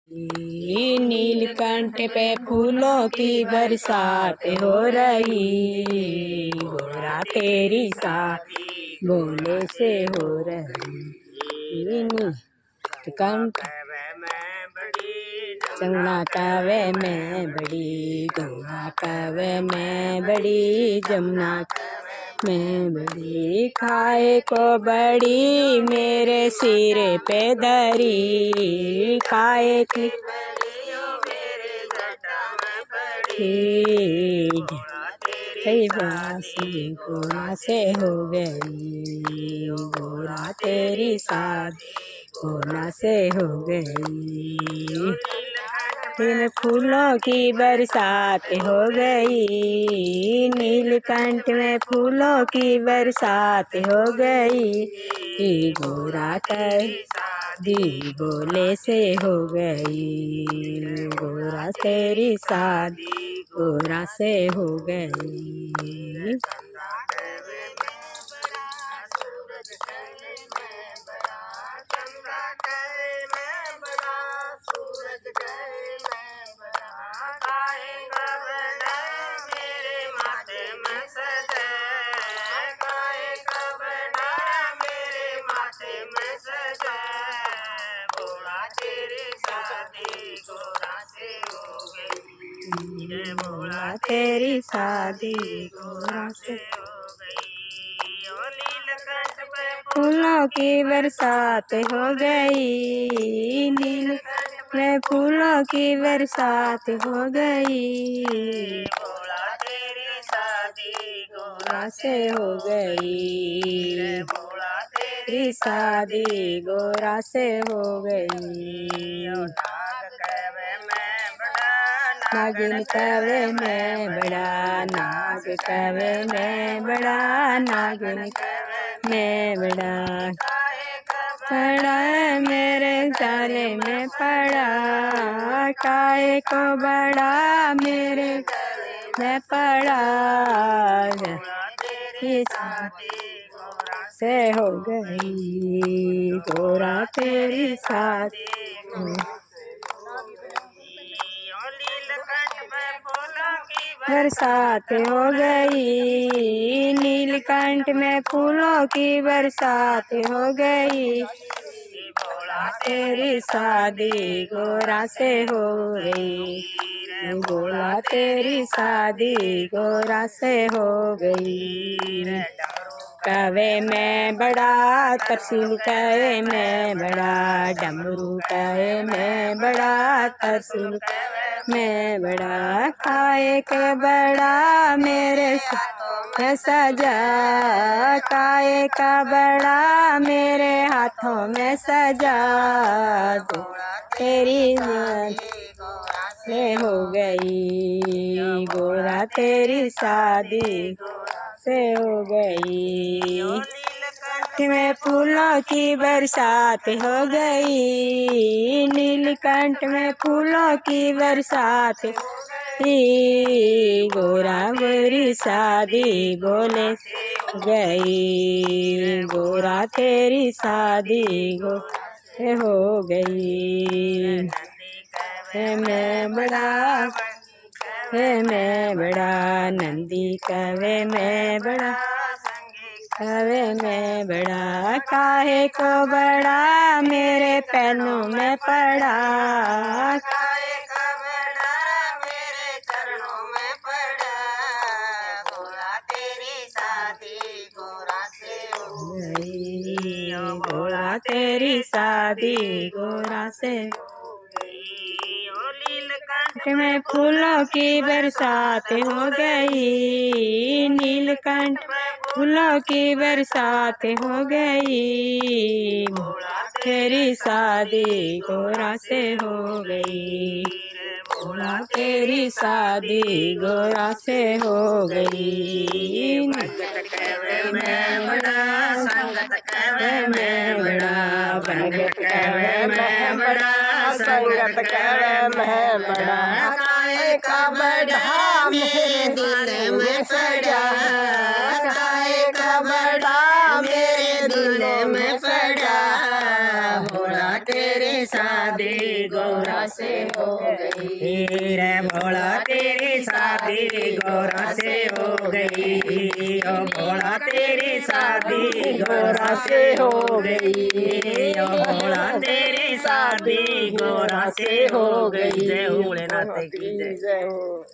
नीलकंठ पे फूलों की बरसात हो रही, गोरा तेरी साथ बोले से हो रही। नीलकंठ चंगना कवे में बड़ी, गोरा कवे में बड़ी, जमुना में बड़ी, खाए को बड़ी मेरे सिर पे धरी, खाए की बासी गोरा से हो गई, गोरा तेरी शादी गोरा से हो गई। फिर फूलों की बरसात हो गई, नीलकंठ में फूलों की बरसात हो गई, गोरा तेरी शादी बोले से हो गई, गोरा तेरी शादी गोरा से हो गई। गोरा तेरी शादी गोरा से हो गई, नीलकंठ पे फूलों की बरसात हो गई, नीलकंठ में फूलों की बरसात हो गई, गोरा तेरी शादी गोरा से हो गई, गोरा तेरी शादी गोरा से हो गई। नागिन कवे में बड़ा, नाग कवे में बड़ा, नागिन में बड़ा, पड़ा मेरे जाले में पड़ा, काय को बड़ा मेरे में पड़ा, से हो गई, गोरा तेरी शादी बरसात हो गई, नीलकंठ में फूलों की बरसात हो गई, गोरा तेरी शादी गोरा से हो गई, गोरा तेरी शादी गोरा से हो गई। कवे में बड़ा, तरसील कवे में बड़ा, डमरू कवे में बड़ा, तरसील में बड़ा, खाए के बड़ा मेरे में सजा, खाए का बड़ा मेरे हाथों में सजा, तेरी से हो गई, गोरा तेरी शादी से हो गई। में फूलों की बरसात हो गई, नीलकंठ में फूलों की बरसात गोरा मेरी शादी बोले गई, गोरा तेरी शादी गोरे हो गई। मैं बड़ा मैं बड़ा, नंदी कवे मैं बड़ा, कवे मैं बड़ा, काहे को बड़ा मेरे पैरों में पड़ा, काहे का बड़ा मेरे चरणों में पड़ा, गोरा तेरी शादी गोरा से हो गई, गोरा तेरी शादी गोरा से में फूलों की बरसात हो गई, नीलकंठ फूलों की बरसात हो गई, तेरी शादी गोरा से हो गई, गोरा तेरी शादी गोरा से हो गई। मैं बड़ा संगत कवे मैं बड़ा, भगत कवे मैं बड़ा, संगत कवे मैं बड़ा, काय का बड़ा मेरे दिल में पड़ा, काय का बड़ा मेरे दिल में पड़ा, गोरा तेरी शादी गोरा से हो गई। रे भोला तेरी शादी गौरा से हो गई, ओ भोला तेरी शादी गौरा से हो गई, ओ भोला तेरी शादी गौरा से हो गई। जय हो भोलेनाथ की जय। जय हो।